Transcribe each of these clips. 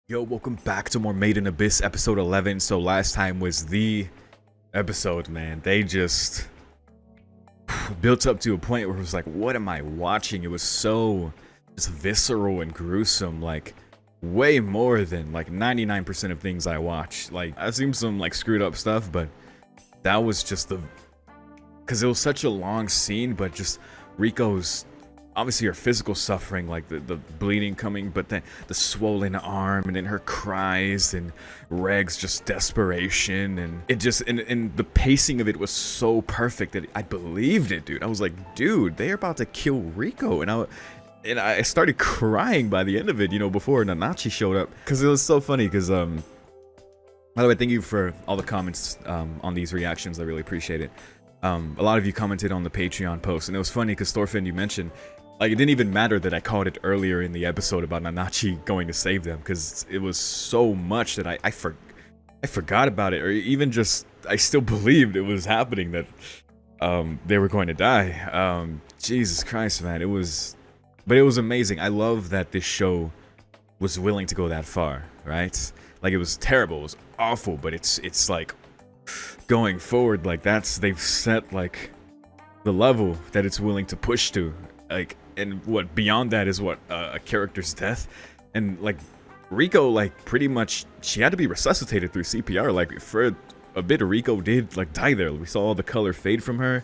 Yo, welcome back to more Made in Abyss episode 11. So last time was the episode, man. They just built up to a point where it was like, what am I watching? It was so just visceral and gruesome, like way more than like 99% of things I watch. Like I've seen some like screwed up stuff, but that was just because it was such a long scene, but just Rico's obviously her physical suffering, like the bleeding coming, but then the swollen arm, and then her cries, and Reg's just desperation, and it just and the pacing of it was so perfect that I believed it, dude. I was like, dude, they're about to kill Rico, and I started crying by the end of it, you know, before Nanachi showed up, because it was so funny. Because by the way, thank you for all the comments on these reactions. I really appreciate it. A lot of you commented on the Patreon post, and it was funny because Thorfinn, you mentioned, like, it didn't even matter that I called it earlier in the episode about Nanachi going to save them, because it was so much that I forgot about it, or even just I still believed it was happening, that they were going to die. Jesus Christ, man, but it was amazing. I love that this show was willing to go that far, right? Like, it was terrible, it was awful, but it's like going forward, like they've set like the level that it's willing to push to, like, and what beyond that is what a character's death. And like Rico, like, pretty much she had to be resuscitated through CPR. Like, for a bit, Rico did like die there. We saw all the color fade from her,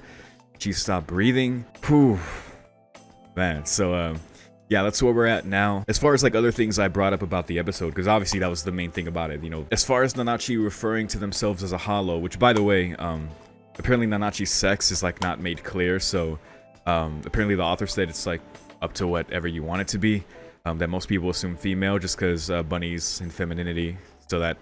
she stopped breathing. Whew, man. So yeah, that's where we're at now. As far as like other things I brought up about the episode, because obviously that was the main thing about it, you know, as far as Nanachi referring to themselves as a hollow, which, by the way, apparently Nanachi's sex is like not made clear, so apparently the author said it's like up to whatever you want it to be, that most people assume female just because bunnies and femininity, so that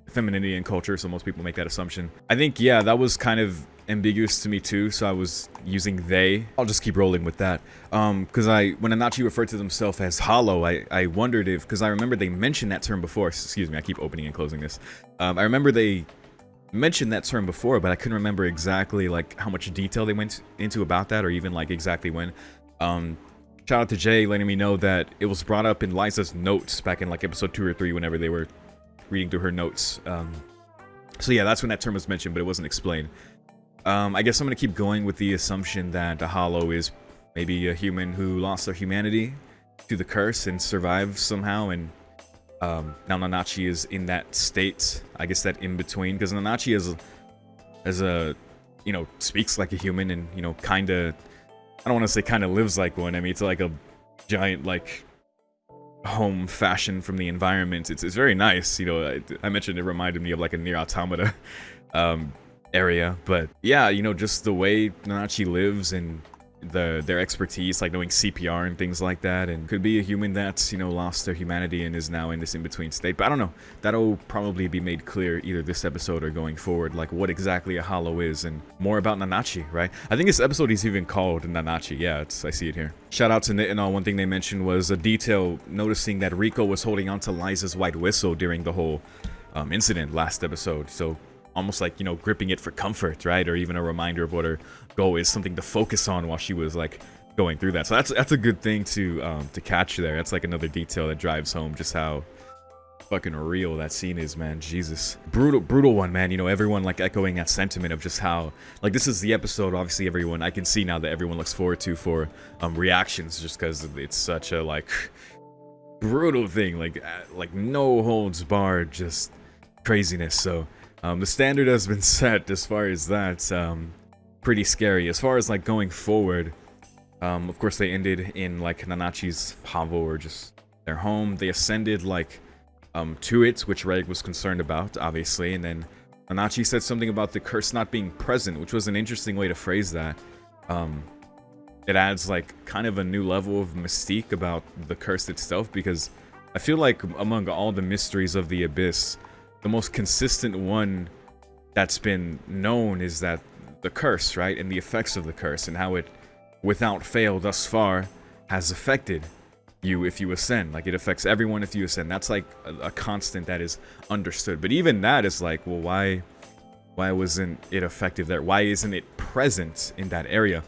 femininity and culture, so most people make that assumption. I think, yeah, that was kind of ambiguous to me too, so I was using they. I'll just keep rolling with that, because when Nanachi referred to themselves as hollow, I wondered if, because I remember they mentioned that term before. Excuse me, I keep opening and closing this. I remember they mentioned that term before, but I couldn't remember exactly like how much detail they went into about that, or even like exactly when. Shout out to Jay letting me know that it was brought up in Liza's notes back in like episode 2 or 3, whenever they were reading through her notes. So yeah, that's when that term was mentioned, but it wasn't explained. I guess I'm gonna keep going with the assumption that a hollow is maybe a human who lost their humanity to the curse and survived somehow, and now Nanachi is in that state, I guess, that in between, because Nanachi is a, you know, speaks like a human, and, you know, kind of, I don't want to say kind of lives like one. I mean, it's like a giant like home fashioned from the environment. It's very nice, you know. I mentioned it reminded me of like a Nier Automata area, but yeah, you know, just the way Nanachi lives and their expertise, like knowing CPR and things like that, and could be a human that's, you know, lost their humanity and is now in this in-between state. But I don't know, that'll probably be made clear either this episode or going forward, like what exactly a hollow is, and more about Nanachi, right? I think this episode is even called Nanachi. Yeah, I see it here. Shout out to Nit and all. One thing they mentioned was a detail, noticing that Rico was holding onto Liza's white whistle during the whole incident last episode, so almost like, you know, gripping it for comfort, right? Or even a reminder of what her goal is, something to focus on while she was like going through that. So that's a good thing to catch there. That's like another detail that drives home just how fucking real that scene is, man. Jesus, brutal one, man. You know, everyone like echoing that sentiment of just how, like, this is the episode, obviously everyone, I can see now that everyone looks forward to for reactions, just because it's such a like brutal thing, like no holds barred, just craziness. So the standard has been set as far as that. Pretty scary. As far as like going forward, of course they ended in like Nanachi's hovel, or just their home. They ascended like to it, which Reg was concerned about, obviously, and then Nanachi said something about the curse not being present, which was an interesting way to phrase that. It adds like kind of a new level of mystique about the curse itself, because I feel like among all the mysteries of the Abyss, the most consistent one that's been known is that the curse, right? And the effects of the curse, and how it, without fail thus far, has affected you if you ascend. Like, it affects everyone if you ascend. That's like a constant that is understood. But even that is like, well, why wasn't it effective there? Why isn't it present in that area?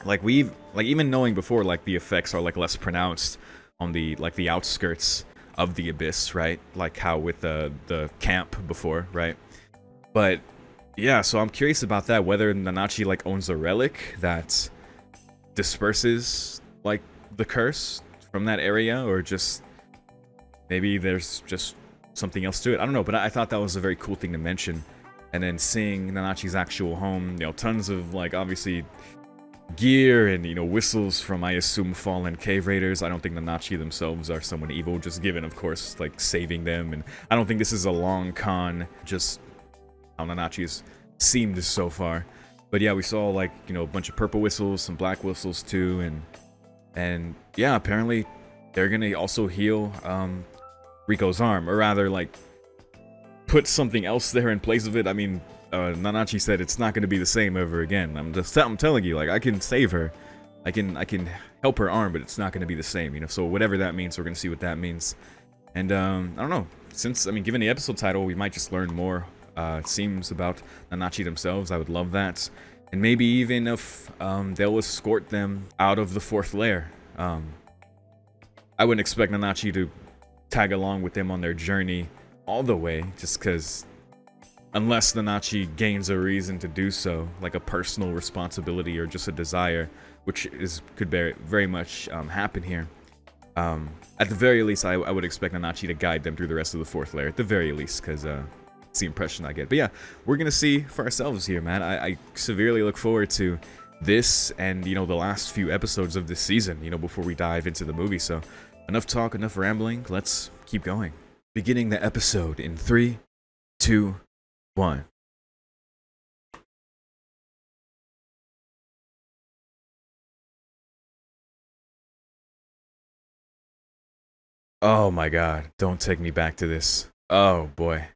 Like, even knowing before, like, the effects are like less pronounced on the, like, the outskirts of the abyss, right? Like how with the camp before, right? But yeah, so I'm curious about that, whether Nanachi like owns a relic that disperses like the curse from that area, or just maybe there's just something else to it. I don't know, but I thought that was a very cool thing to mention. And then seeing Nanachi's actual home, you know, tons of like obviously gear and, you know, whistles from, I assume, fallen cave raiders. I don't think Nanachi themselves are someone evil, just given, of course, like saving them. And I don't think this is a long con, just how Nanachi's seemed so far. But yeah, we saw like, you know, a bunch of purple whistles, some black whistles too, and yeah, apparently they're gonna also heal Rico's arm, or rather like put something else there in place of it. I mean, Nanachi said it's not gonna be the same ever again. I'm telling you, like, I can save her, I can help her arm, but it's not gonna be the same, you know. So whatever that means, we're gonna see what that means. And I don't know, since, I mean, given the episode title, we might just learn more. It seems about Nanachi themselves. I would love that. And maybe even if they'll escort them out of the fourth lair. I wouldn't expect Nanachi to tag along with them on their journey all the way, just because unless Nanachi gains a reason to do so, like a personal responsibility or just a desire, which could very much happen here. At the very least, I would expect Nanachi to guide them through the rest of the fourth lair, at the very least, because it's the impression I get. But yeah, we're gonna see for ourselves here, man. I severely look forward to this and, you know, the last few episodes of this season, you know, before we dive into the movie. So enough talk, enough rambling, let's keep going. Beginning the episode in 3, 2, 1. Oh my god, don't take me back to this. Oh boy.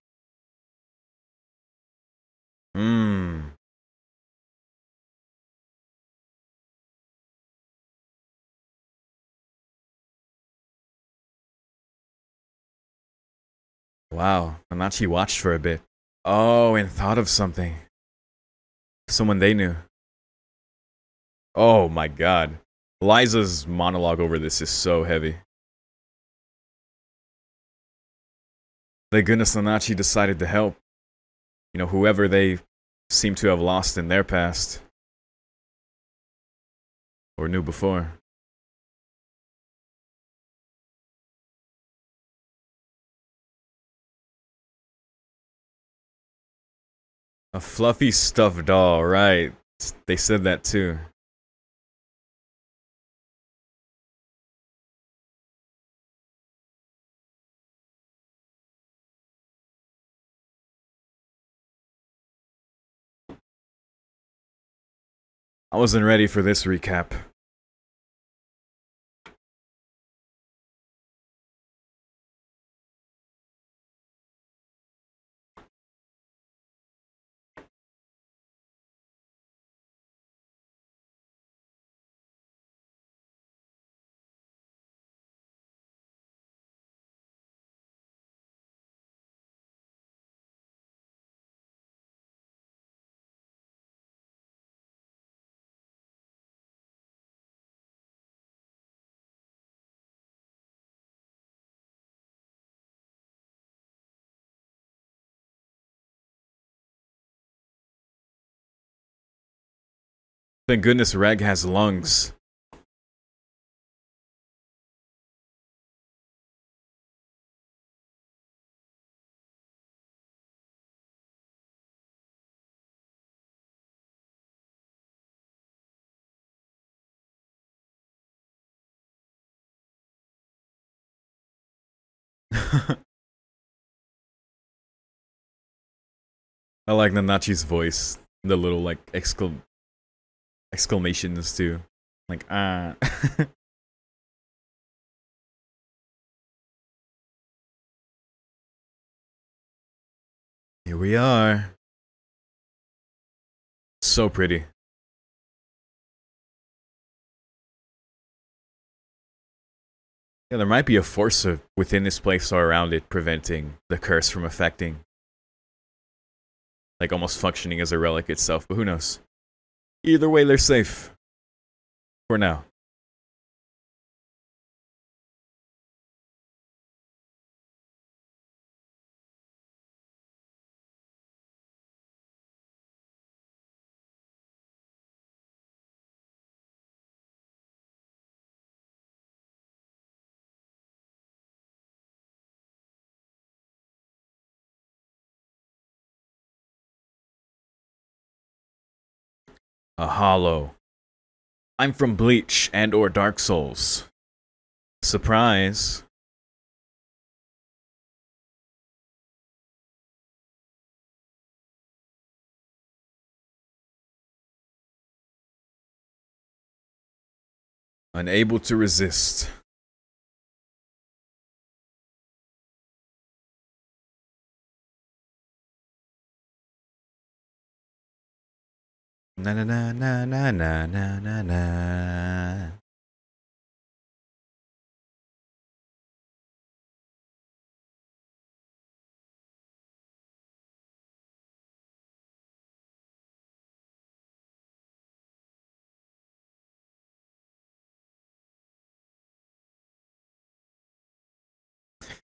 Wow, Nanachi watched for a bit. Oh, and thought of something. Someone they knew. Oh my god. Liza's monologue over this is so heavy. Thank goodness Nanachi decided to help. You know, whoever they seem to have lost in their past. Or knew before. A fluffy stuffed doll, right. They said that too. I wasn't ready for this recap. Thank goodness Reg has lungs. I like Nanachi's voice. The little like exclamations too. Like, ah. Here we are. So pretty. Yeah, there might be a force within this place or around it preventing the curse from affecting. Like almost functioning as a relic itself, but who knows? Either way, they're safe. For now. A hollow. I'm from Bleach and or Dark Souls. Surprise. Unable to resist. Na na na na na na na na na.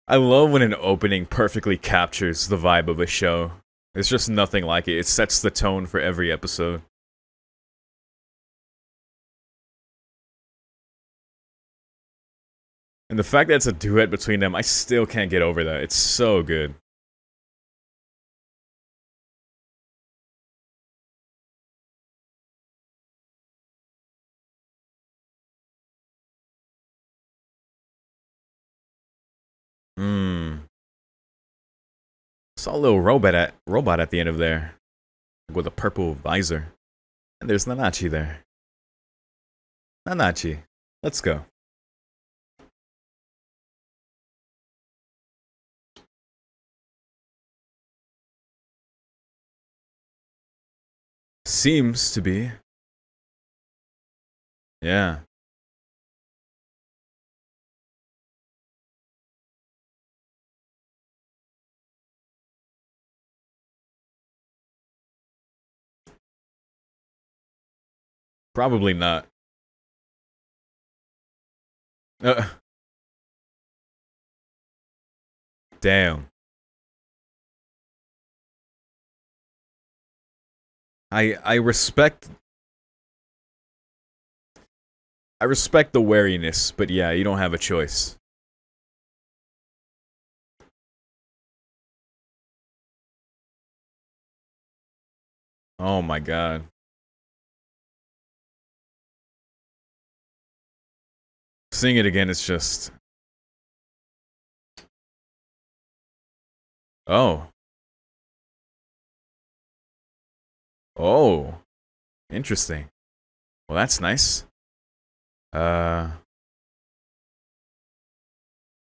I love when an opening perfectly captures the vibe of a show. It's just nothing like it. It sets the tone for every episode. And the fact that it's a duet between them, I still can't get over that. It's so good. Saw a little robot at the end of there. With a purple visor. And there's Nanachi there. Nanachi, let's go. Seems to be. Yeah. Probably not. Damn. I respect the wariness, but yeah, you don't have a choice. Oh my god. Seeing it again, it's just... Oh. Oh. Interesting. Well, that's nice.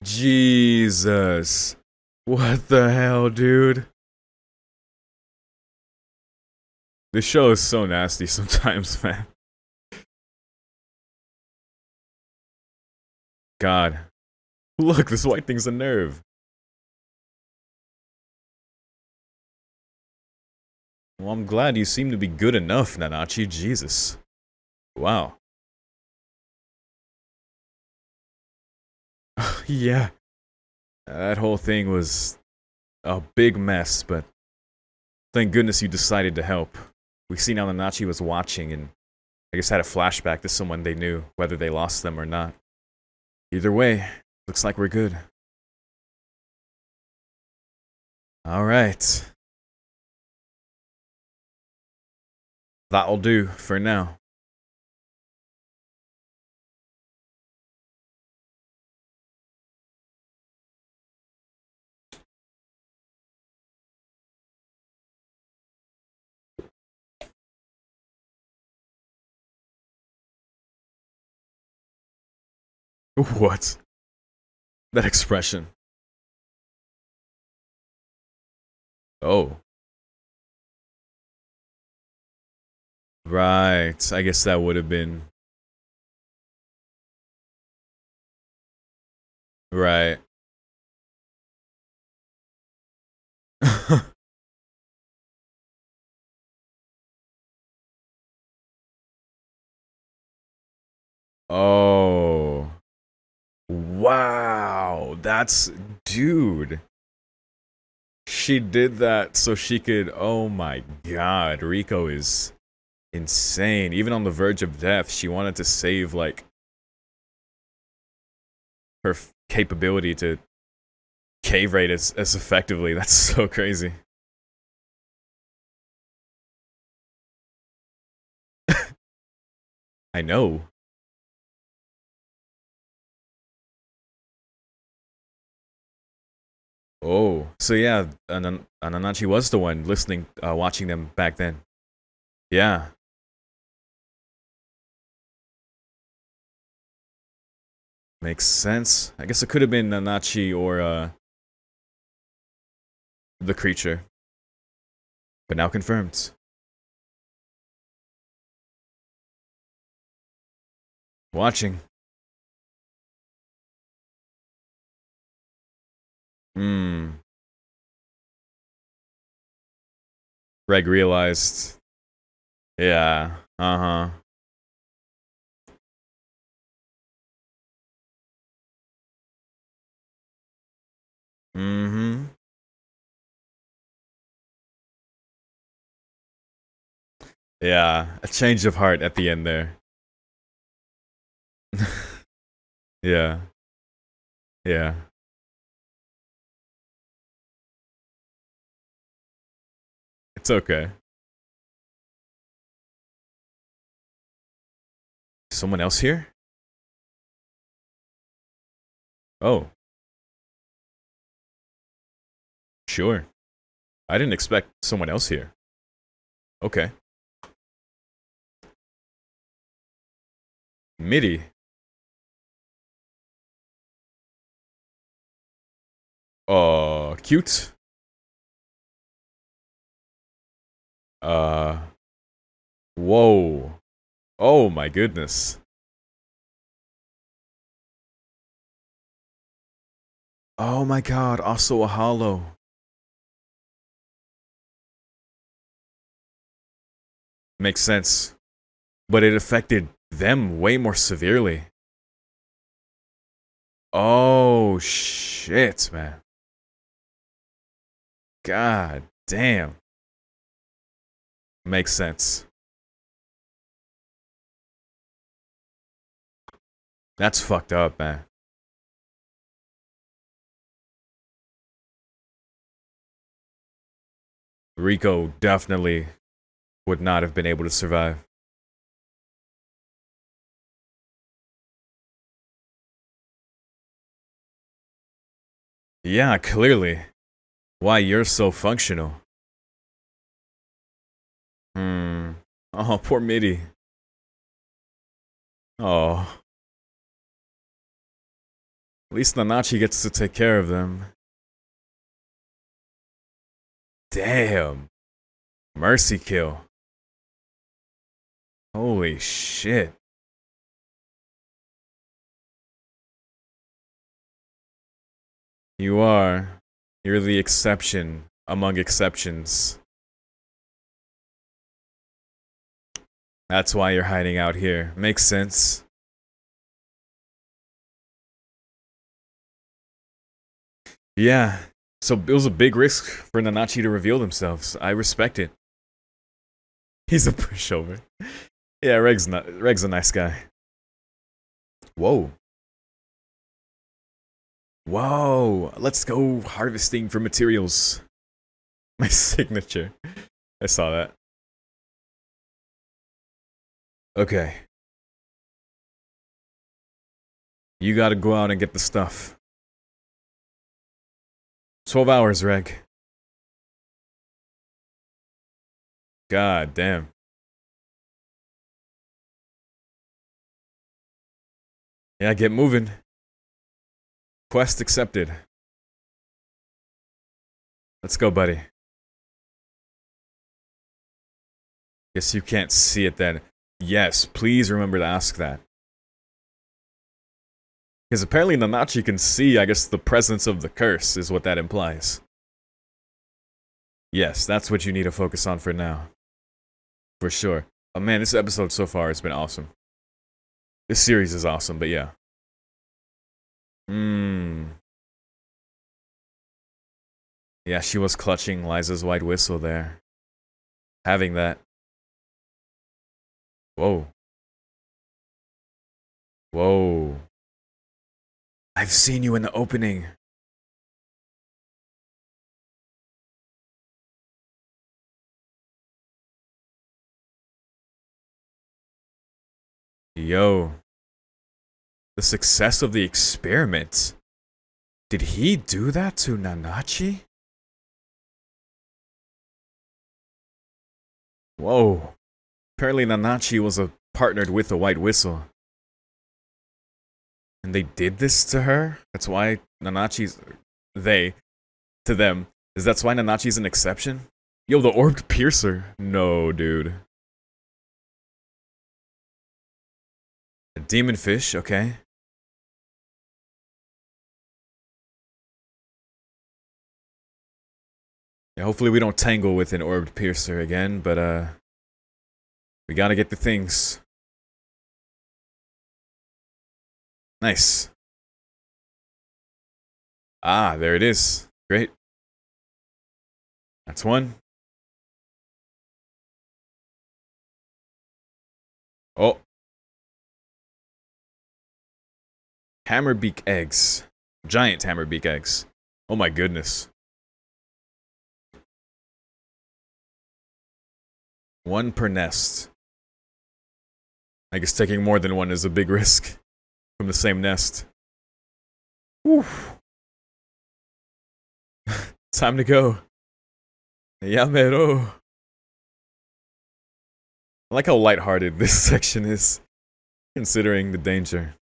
Jesus. What the hell, dude? This show is so nasty sometimes, man. God. Look, this white thing's a nerve. Well, I'm glad you seem to be good enough, Nanachi. Jesus. Wow. Yeah. That whole thing was a big mess, but thank goodness you decided to help. We see now Nanachi was watching and I guess had a flashback to someone they knew, whether they lost them or not. Either way, looks like we're good. Alright. That'll do for now. What? That expression. Oh. Right. I guess that would have been... Right. Oh. Wow. That's... Dude. She did that so she could... Oh my god. Riko is insane. Even on the verge of death, she wanted to save, like... her capability to cave raid as effectively. That's so crazy. I know. Oh, so yeah, Ananachi was the one listening, watching them back then. Yeah, makes sense. I guess it could have been Nanachi or the creature, but now confirmed. Watching. Hmm. Reg realized. Yeah. Uh huh. Mm hmm. Yeah, a change of heart at the end there. Yeah. Yeah. It's okay. Someone else here? Oh, sure. I didn't expect someone else here. Okay. MIDI. Cute. Uh, whoa. Oh my goodness. Oh my god, also a hollow. Makes sense. But it affected them way more severely. Oh shit, man. God damn. Makes sense. That's fucked up, man. Rico definitely would not have been able to survive. Yeah, clearly. Why you're so functional. Hmm. Oh, poor Mitty. Oh. At least Nanachi gets to take care of them. Damn. Mercy kill. Holy shit. You are. You're the exception among exceptions. That's why you're hiding out here. Makes sense. Yeah. So it was a big risk for Nanachi to reveal themselves. I respect it. He's a pushover. Yeah, Reg's a nice guy. Whoa. Whoa. Let's go harvesting for materials. My signature. I saw that. Okay. You gotta go out and get the stuff. 12 hours, Reg. God damn. Yeah, get moving. Quest accepted. Let's go, buddy. Guess you can't see it then. Yes, please remember to ask that. Because apparently Nanachi can see, I guess, the presence of the curse, is what that implies. Yes, that's what you need to focus on for now. For sure. Oh man, this episode so far has been awesome. This series is awesome, but yeah. Mmm. Yeah, she was clutching Liza's white whistle there. Having that. Whoa. Whoa. I've seen you in the opening. Yo, the success of the experiment. Did he do that to Nanachi? Whoa. Apparently Nanachi was partnered with the White Whistle. And they did this to her? That's why Nanachi's... They. To them. That's why Nanachi's an exception? Yo, the Orbed Piercer. No, dude. A demon fish, okay. Yeah, hopefully we don't tangle with an Orbed Piercer again, but we gotta get the things. Nice. Ah, there it is. Great. That's one. Oh. Hammerbeak eggs. Giant hammerbeak eggs. Oh my goodness. One per nest. I guess taking more than one is a big risk from the same nest. Whew. Time to go. Yamero. I like how lighthearted this section is, considering the danger.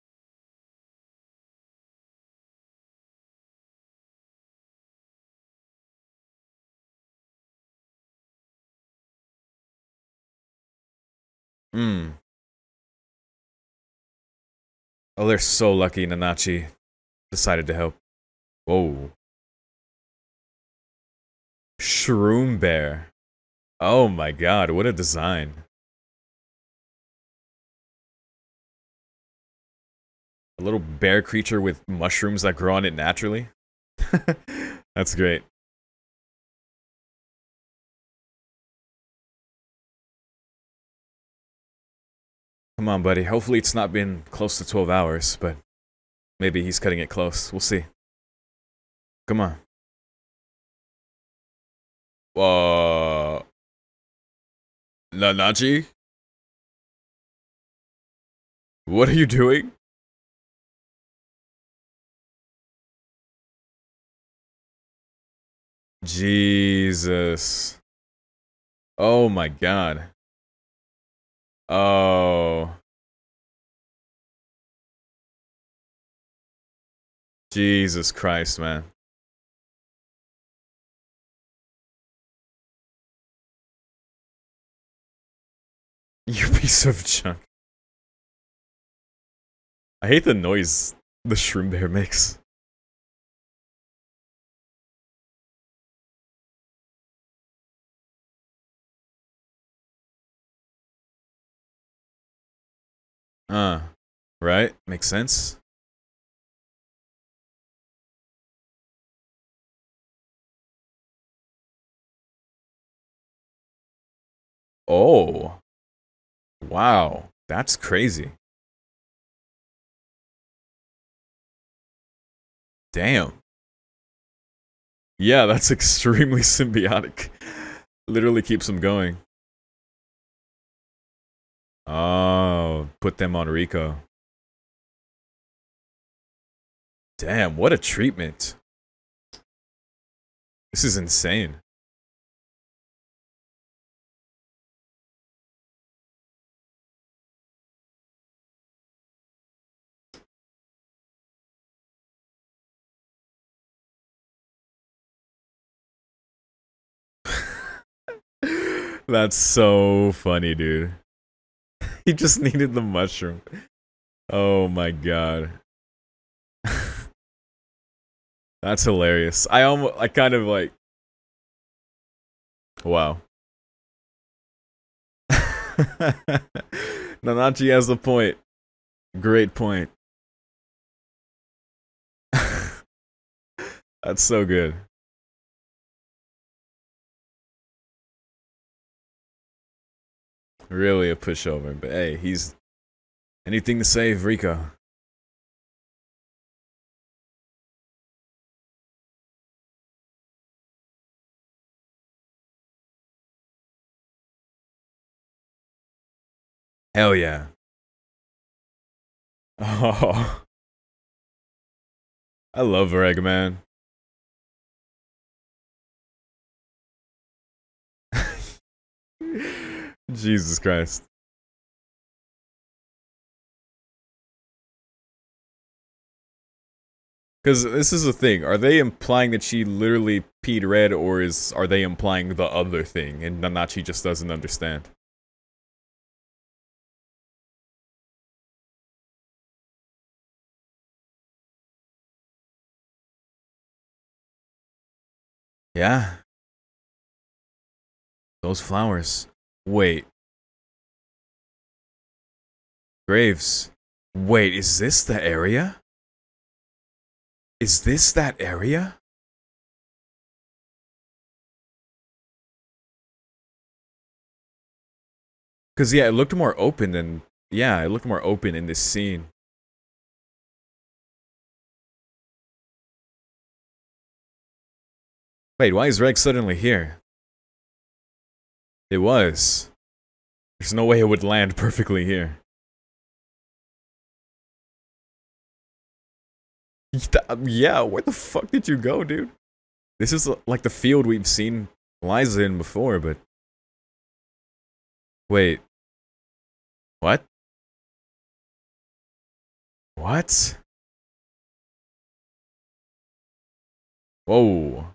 Hmm. Oh, they're so lucky Nanachi decided to help. Whoa. Shroom Bear. Oh my god, what a design. A little bear creature with mushrooms that grow on it naturally. That's great. Come on, buddy. Hopefully it's not been close to 12 hours, but maybe he's cutting it close. We'll see. Come on. Nanachi? What are you doing? Jesus. Oh my god. Oh. Jesus Christ, man. You piece of junk. I hate the noise the shroom bear makes. Right? Makes sense. Oh. Wow. That's crazy. Damn. Yeah, that's extremely symbiotic. Literally keeps them going. Oh, put them on Rico. Damn, what a treatment. This is insane. That's so funny, dude. He just needed the mushroom. Oh my god. That's hilarious. I kind of like... Wow. Nanachi has a point. Great point. That's so good. Really a pushover, but hey, he's anything to save Rico. Hell yeah. Oh, I love Reg, man. Jesus Christ. Because this is the thing. Are they implying that she literally peed red, or are they implying the other thing, and Nanachi just doesn't understand? Yeah, those flowers. Wait, graves. Wait, is this the area? Is this that area? Because, yeah, it looked more open than... Yeah, it looked more open in this scene. Wait, why is Reg suddenly here? It was. There's no way it would land perfectly here. Yeah, where the fuck did you go, dude? This is like the field we've seen Liza in before, but... Wait. What? What? Whoa.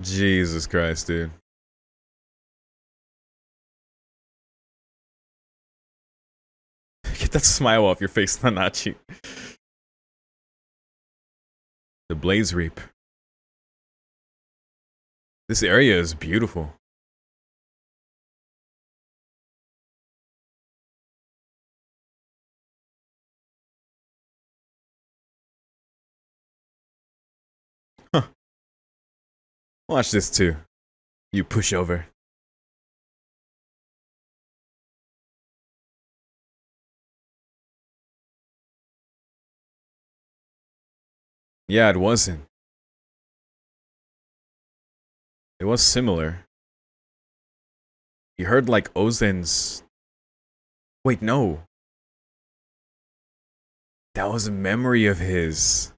Jesus Christ, dude. Get that smile off your face, Nanachi. The Blaze Reap. This area is beautiful. Huh. Watch this too. You push over. Yeah, it wasn't. It was similar. You heard like Ozen's... Wait, no. That was a memory of his.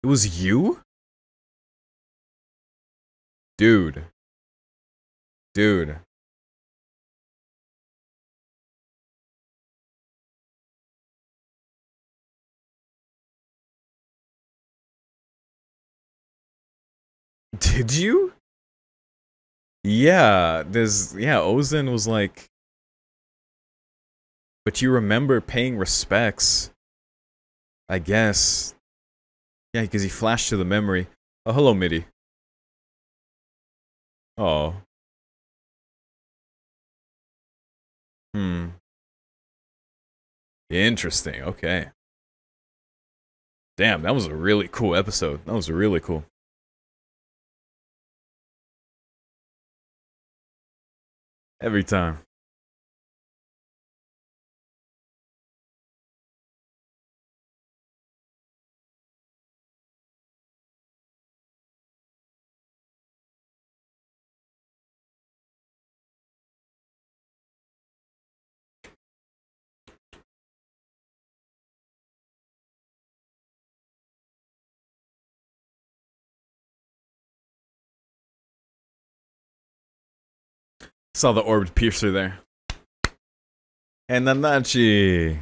It was you? Dude. Dude. Did you? Yeah, Ozen was like... But you remember paying respects. I guess. Yeah, because he flashed to the memory. Oh, hello, Midi. Oh. Hmm. Interesting, okay. Damn, that was a really cool episode. That was really cool. Every time. Saw the orbed piercer there. And Nanachi.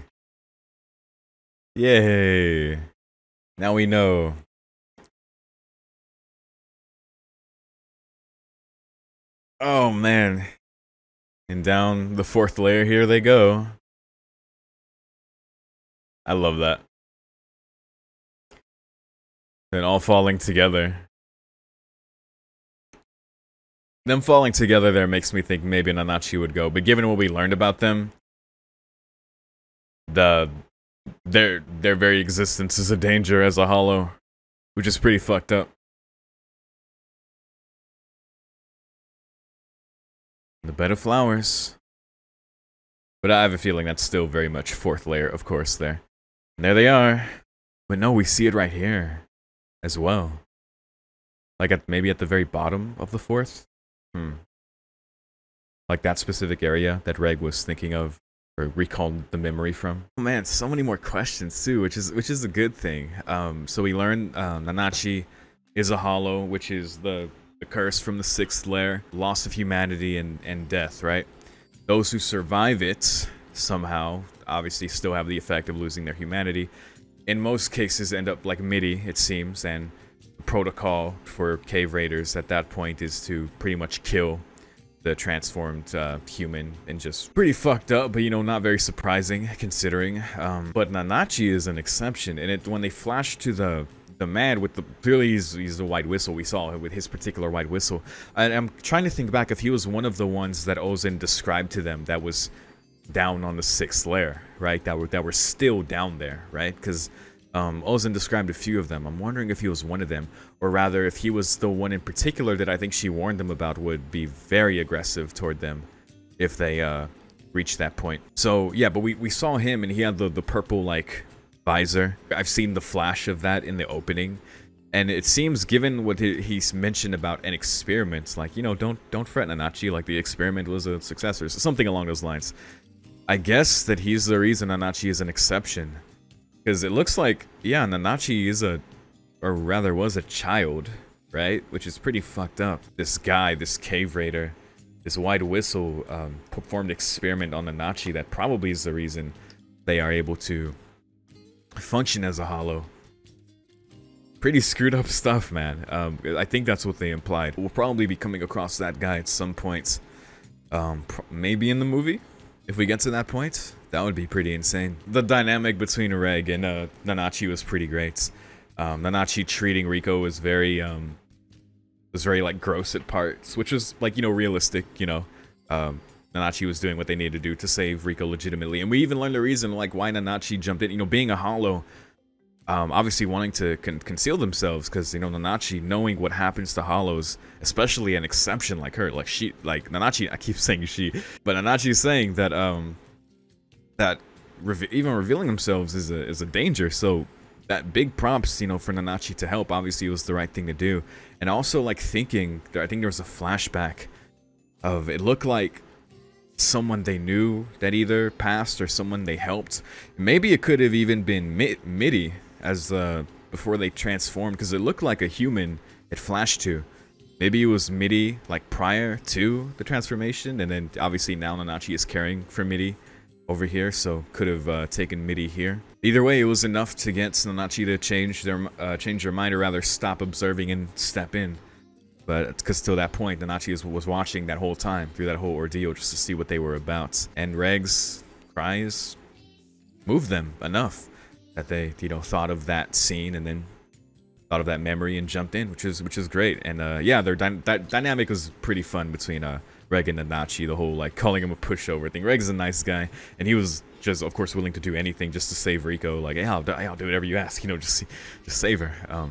Yay. Now we know. Oh, man. And down the fourth layer, here they go. I love that. And all falling together. Them falling together there makes me think maybe Nanachi would go. But given what we learned about them, their very existence is a danger as a hollow, which is pretty fucked up. The bed of flowers. But I have a feeling that's still very much fourth layer, of course, there. And there they are. But no, we see it right here as well. Like maybe at the very bottom of the forest. Like that specific area that Reg was thinking of or recalled the memory from. Oh man, so many more questions too, which is a good thing. So we learned Nanachi is a hollow, which is the curse from the 6th layer, loss of humanity and death, right? Those who survive it somehow obviously still have the effect of losing their humanity. In most cases end up like MIDI, it seems, and the protocol for cave raiders at that point is to pretty much kill the transformed human, and just pretty fucked up, but you know, not very surprising considering. But Nanachi is an exception, and when they flash to the man with the, clearly he's the white whistle, we saw with his particular white whistle. I'm trying to think back if he was one of the ones that Ozen described to them that was down on the 6th layer, right? That were still down there, right? Because Ozen described a few of them. I'm wondering if he was one of them, or rather if he was the one in particular that I think she warned them about would be very aggressive toward them if they reached that point. So yeah, but we saw him and he had the purple like visor. I've seen the flash of that in the opening, and it seems, given what he's mentioned about an experiment, like, you know, don't fret, Nanachi, like the experiment was a success or something along those lines. I guess that he's the reason Nanachi is an exception. Because it looks like, yeah, Nanachi is or rather was a child, right? Which is pretty fucked up. This guy, this cave raider, this white whistle performed experiment on Nanachi that probably is the reason they are able to function as a hollow. Pretty screwed up stuff, man. I think that's what they implied. We'll probably be coming across that guy at some point. Maybe in the movie? If we get to that point, that would be pretty insane. The dynamic between Reg and Nanachi was pretty great. Nanachi treating Riko was very like gross at parts, which was like, you know, realistic, you know. Nanachi was doing what they needed to do to save Riko legitimately, and we even learned the reason like why Nanachi jumped in. You know, being a hollow, obviously wanting to conceal themselves, because, you know, Nanachi, knowing what happens to hollows, especially an exception like her, like Nanachi, I keep saying she, but Nanachi is saying that even revealing themselves is a danger. So that big props, you know, for Nanachi to help, obviously it was the right thing to do. And also like thinking, I think there was a flashback of, it looked like someone they knew that either passed or someone they helped. Maybe it could have even been MIDI as before they transformed, because it looked like a human it flashed to. Maybe it was MIDI like prior to the transformation, and then obviously now Nanachi is caring for MIDI over here, so could have taken MIDI here. Either way, it was enough to get Nanachi to change their mind, or rather stop observing and step in. But because till that point, Nanachi was watching that whole time, through that whole ordeal, just to see what they were about. And Reg's cries moved them enough that they, you know, thought of that scene and then thought of that memory and jumped in, which is great. And yeah, that dynamic was pretty fun between Reg and Nanachi, the whole like calling him a pushover thing. Reg's a nice guy, and he was just, of course, willing to do anything just to save Riko. Like, hey, I'll do whatever you ask, you know, just save her.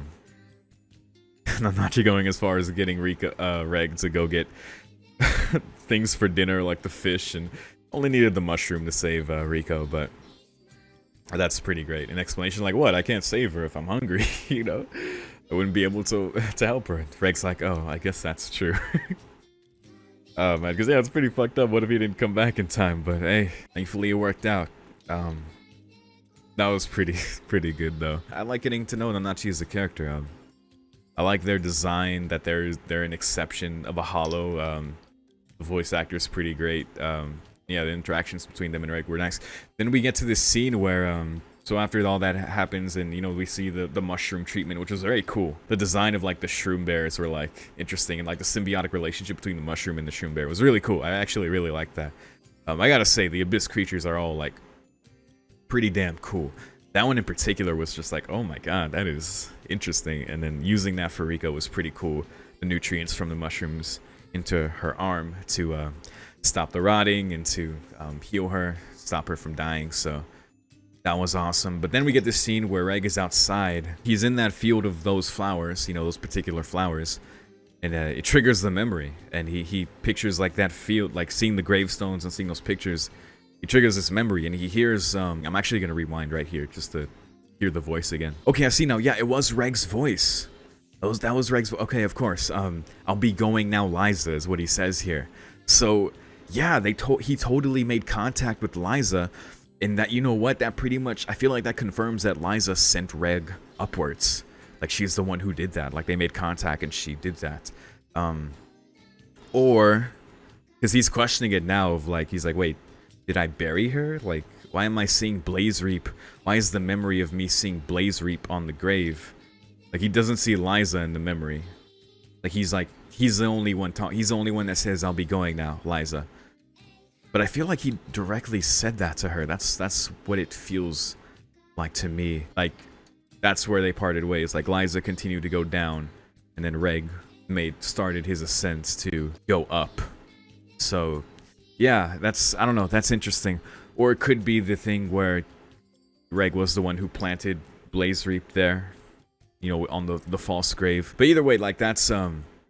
Nanachi going as far as getting Reg to go get things for dinner, like the fish, and only needed the mushroom to save Riko, but that's pretty great. An explanation like, what? I can't save her if I'm hungry, you know? I wouldn't be able to help her. Reg's like, oh, I guess that's true. Oh man, because yeah, it's pretty fucked up. What if he didn't come back in time? But hey, thankfully it worked out. That was pretty good though. I like getting to know Nanachi as a character. I like their design, that they're an exception of a hollow. The voice actor is pretty great. Yeah, the interactions between them and Reg were nice. Then we get to this scene where so after all that happens, and you know, we see the mushroom treatment, which was very cool. The design of like the shroom bears were like interesting, and like the symbiotic relationship between the mushroom and the shroom bear was really cool. I actually really liked that. I gotta say, the abyss creatures are all like pretty damn cool. That one in particular was just like, oh my god, that is interesting. And then using that for Riko was pretty cool. The nutrients from the mushrooms into her arm to stop the rotting and to heal her, stop her from dying. So that was awesome. But then we get this scene where Reg is outside. He's in that field of those flowers, you know, those particular flowers. And it triggers the memory. And he pictures like that field, like seeing the gravestones and seeing those pictures. He triggers this memory, and he hears, I'm actually going to rewind right here just to hear the voice again. Okay, I see now. Yeah, it was Reg's voice. That was Reg's. Okay, of course. I'll be going now, Liza, is what he says here. So yeah, he totally made contact with Liza, and that, you know what, that pretty much, I feel like that confirms that Liza sent Reg upwards. Like, she's the one who did that. Like, they made contact and she did that. Or because he's questioning it now of like, he's like, wait, did I bury her? Like, why am I seeing Blaze Reap? Why is the memory of me seeing Blaze Reap on the grave? Like, he doesn't see Liza in the memory. Like, he's the only one he's the only one that says, I'll be going now, Liza. But I feel like he directly said that to her. That's what it feels like to me. Like, that's where they parted ways. Like, Liza continued to go down, and then Reg started his ascent to go up. So yeah, I don't know, that's interesting. Or it could be the thing where Reg was the one who planted Blaze Reap there, you know, on the false grave. But either way, like, that's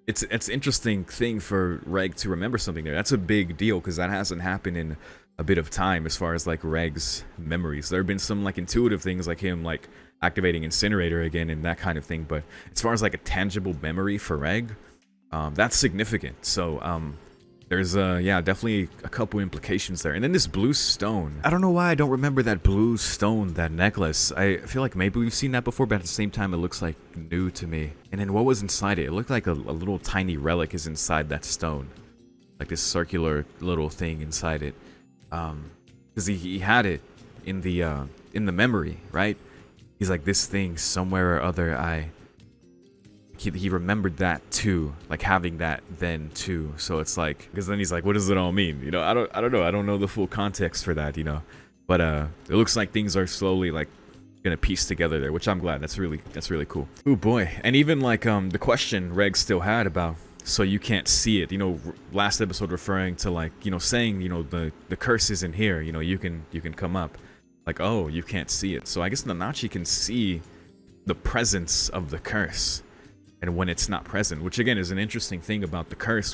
it's interesting thing for Reg to remember something there. That's a big deal, because that hasn't happened in a bit of time as far as like Reg's memories. There have been some like intuitive things, like him like activating Incinerator again and that kind of thing, but as far as like a tangible memory for Reg, that's significant. So there's yeah, definitely a couple implications there. And then this blue stone, I don't know why I don't remember that blue stone, that necklace. I feel like maybe we've seen that before, but at the same time it looks like new to me. And then what was inside it? It looked like a little tiny relic is inside that stone, like this circular little thing inside it, because he had it in the memory, right? He's like, this thing somewhere or other, he remembered that too, like having that then too. So it's like, because then he's like, what does it all mean? You know, I don't know. I don't know the full context for that, you know. But it looks like things are slowly like gonna piece together there, which I'm glad. That's really cool. Oh boy. And even like the question Reg still had about, so you can't see it, you know, last episode referring to like, you know, saying, you know, the curse is in here, you know, you can come up. Like, oh, you can't see it. So I guess Nanachi can see the presence of the curse, and when it's not present, which again is an interesting thing about the curse,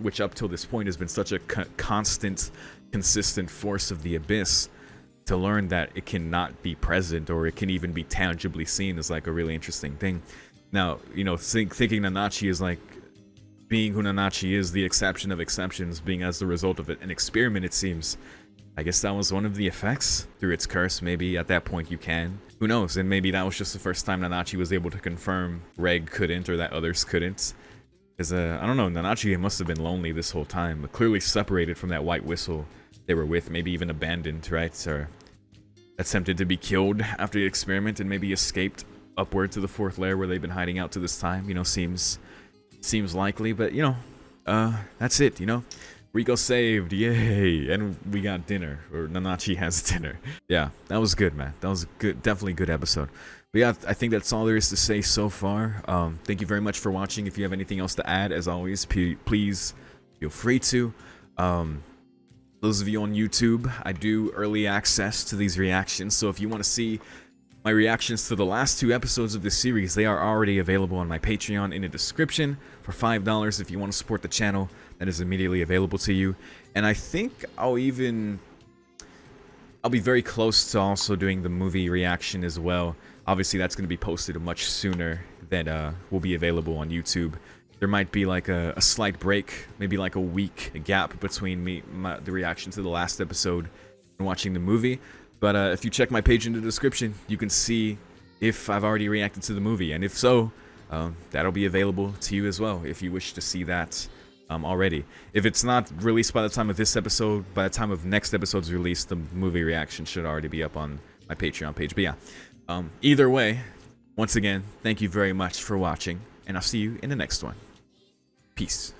which up till this point has been such a constant, consistent force of the abyss. To learn that it cannot be present, or it can even be tangibly seen, is like a really interesting thing. Now, you know, thinking Nanachi is like, being who Nanachi is, the exception of exceptions, being as the result of an experiment, it seems. I guess that was one of the effects through its curse. Maybe at that point you can. Who knows? And maybe that was just the first time Nanachi was able to confirm Reg couldn't, or that others couldn't. Because, I don't know, Nanachi must have been lonely this whole time, but clearly separated from that white whistle they were with, maybe even abandoned, right? Or attempted to be killed after the experiment, and maybe escaped upward to the 4th layer where they've been hiding out to this time. You know, seems likely, but, you know, that's it, you know? Rico saved, yay! And we got dinner, or Nanachi has dinner. Yeah, that was good, man. That was good, definitely good episode. But yeah, I think that's all there is to say so far. Thank you very much for watching. If you have anything else to add, as always, please feel free to. Those of you on YouTube, I do early access to these reactions, so if you want to see my reactions to the last 2 episodes of this series, they are already available on my Patreon in the description for $5 if you want to support the channel. That is immediately available to you. And I think I'll be very close to also doing the movie reaction as well. Obviously, that's going to be posted much sooner than will be available on YouTube. There might be like a slight break, maybe like a week gap between the reaction to the last episode and watching the movie. But if you check my page in the description, you can see if I've already reacted to the movie. And if so, that'll be available to you as well if you wish to see that already. If it's not released by the time of this episode, by the time of next episode's release, the movie reaction should already be up on my Patreon page. But yeah, either way, once again, thank you very much for watching, and I'll see you in the next one. Peace.